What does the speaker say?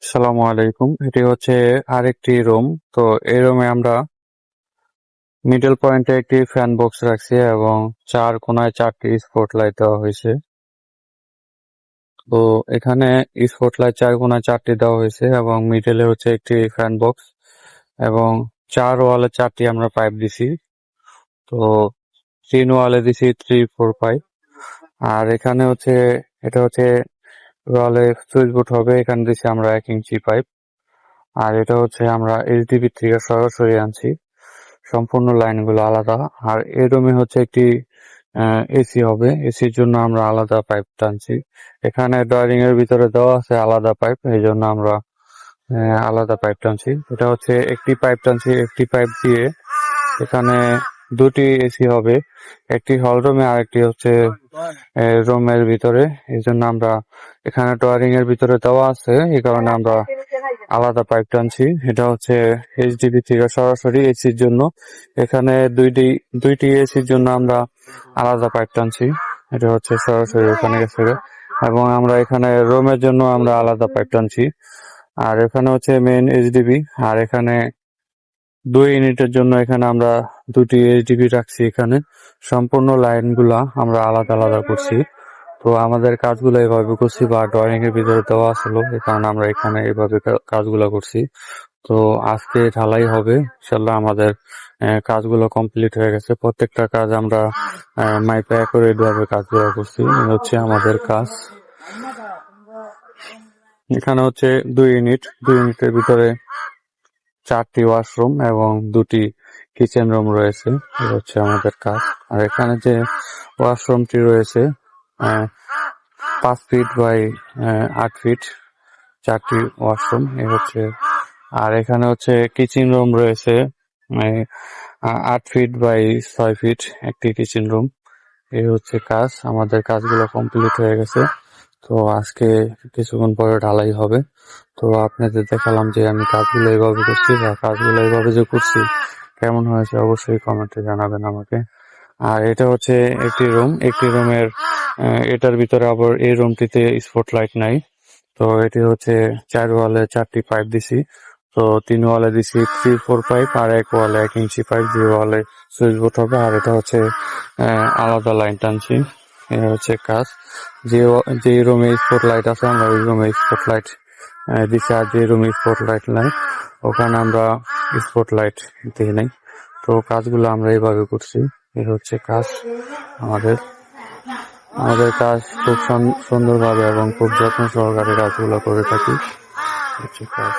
আসসালামু আলাইকুম। এটি হচ্ছে আরেকটি রুম। তো এই রুমে আমরা মিডল পয়েন্টে একটি ফ্যান বক্স রাখছি এবং চার কোনায় চারটি স্পটলাইট দেওয়া হয়েছে। তো এখানে স্পটলাইট চার কোনায় চারটি দেওয়া হয়েছে এবং মিডলে হচ্ছে একটি ফ্যান বক্স এবং চার ওয়ালে চারটি আমরা পাইপ দিছি। তো তিন ওয়ালে দিছি 3-4 পাইপ। আর এখানে হচ্ছে এটা হচ্ছে ওয়ালে সুইচ বোর্ড হবে, এখানে দিছি আমরা 1 ইঞ্চি পাইপ। আর এটা হচ্ছে আমরা এইচডিবি থেকে সরাসরি আনছি, সম্পূর্ণ লাইনগুলো আলাদা। আর এই রুমে হচ্ছে একটি এসি হবে, এসির জন্য আমরা আলাদা পাইপ টানছি। এখানে ড্রয়িং এর ভিতরে দেওয়া আছে আলাদা পাইপ, এই জন্য আমরা আলাদা পাইপ টানছি। এটা হচ্ছে একটি পাইপ টানছি, একটি পাইপ দিয়ে এখানে দুটি এসি হবে, একটি হল রুমে আর একটি হচ্ছে রুমের ভিতরে। এই জন্য আমরা এখানে ড্রয়িং এর ভিতরে দেওয়া আছে, এই কারণে আমরা আলাদা পাইপ টানছি। এটা হচ্ছে এইচডিবি থেকে সরাসরি এসির জন্য। এখানে দুইটি এসির জন্য আমরা আলাদা পাইপ টানছি। এটা হচ্ছে সরাসরি ওখানে গেছে, এবং আমরা এখানে রুমের জন্য আমরা আলাদা পাইপ টানছি। আর এখানে হচ্ছে মেইন এইচডিবি। আর এখানে 2 ইউনিটের জন্য এখানে আমরা দুটি এইচডিবি রাখছি। এখানে সম্পূর্ণ লাইনগুলা আমরা আলাদা আলাদা করছি। তো আমাদের কাজগুলো এইভাবে করছি, বা ড্রয়িং এর ভিতরে দেওয়া আসলো, এই কারণে আমরা এখানে এইভাবে কাজগুলো করছি। তো আজকে ঢালাই হবে ইনশাল্লাহ। আমাদের কাজগুলো কমপ্লিট হয়ে গেছে, প্রত্যেকটা কাজ আমরা মাইপে করে এইভাবে কাজগুলো করছি। এই হচ্ছে আমাদের কাজ। এখানে হচ্ছে 2 ইউনিট, 2 ইউনিটের ভিতরে 4টি ওয়াশরুম এবং 2টি কিচেন রুম রয়েছে। এই হচ্ছে আমাদের কাজ। আর এখানে যে ওয়াশরুমটি রয়েছে 5 ফিট বাই 8 ফিট, 4টি ওয়াশরুম এই হচ্ছে। আর এখানে হচ্ছে কিচেন রুম রয়েছে 8 ফিট বাই 6 ফিট, একটি কিচেন রুম। এই হচ্ছে কাজ। আমাদের কাজগুলো কমপ্লিট হয়ে গেছে। তো আজকে কিছুক্ষণ পরে ঢালাই হবে। তো আপনাদের দেখালাম যে আমি কাজগুলো এইভাবে করছি, বা কাজগুলো এইভাবে যে করছি কেমন হয়েছে অবশ্যই কমেন্টে জানাবেন আমাকে। আর এটা হচ্ছে একটি রুম, একটি রুমের এটার ভিতরে আবার এই রুমটিতে স্পটলাইট নাই। তো এটি হচ্ছে 4 ওয়ালে 4টি পাইপ দিছি। তো 3 ওয়ালে দিছি 3-4 পাইপ, আর 1 ওয়ালে 1 ইঞ্চি পাইপ, 2 ওয়ালে সুইচ বোর্ড হবে। আর এটা হচ্ছে আলাদা লাইন টানছি। এই হচ্ছে কাজ। যে রুমে স্পটলাইট আছে আমরা ওই রুমে স্পটলাইট দিছি, আর যে রুমে স্পটলাইট নাই ওখানে আমরা স্পটলাইট দিই নাই। তো কাজগুলো আমরা এইভাবে করছি। এই হচ্ছে কাজ আমাদের। আমাদের কাজ খুব সুন্দরভাবে এবং খুব যত্ন সহকারে কাজগুলো করে থাকি। হচ্ছে কাজ।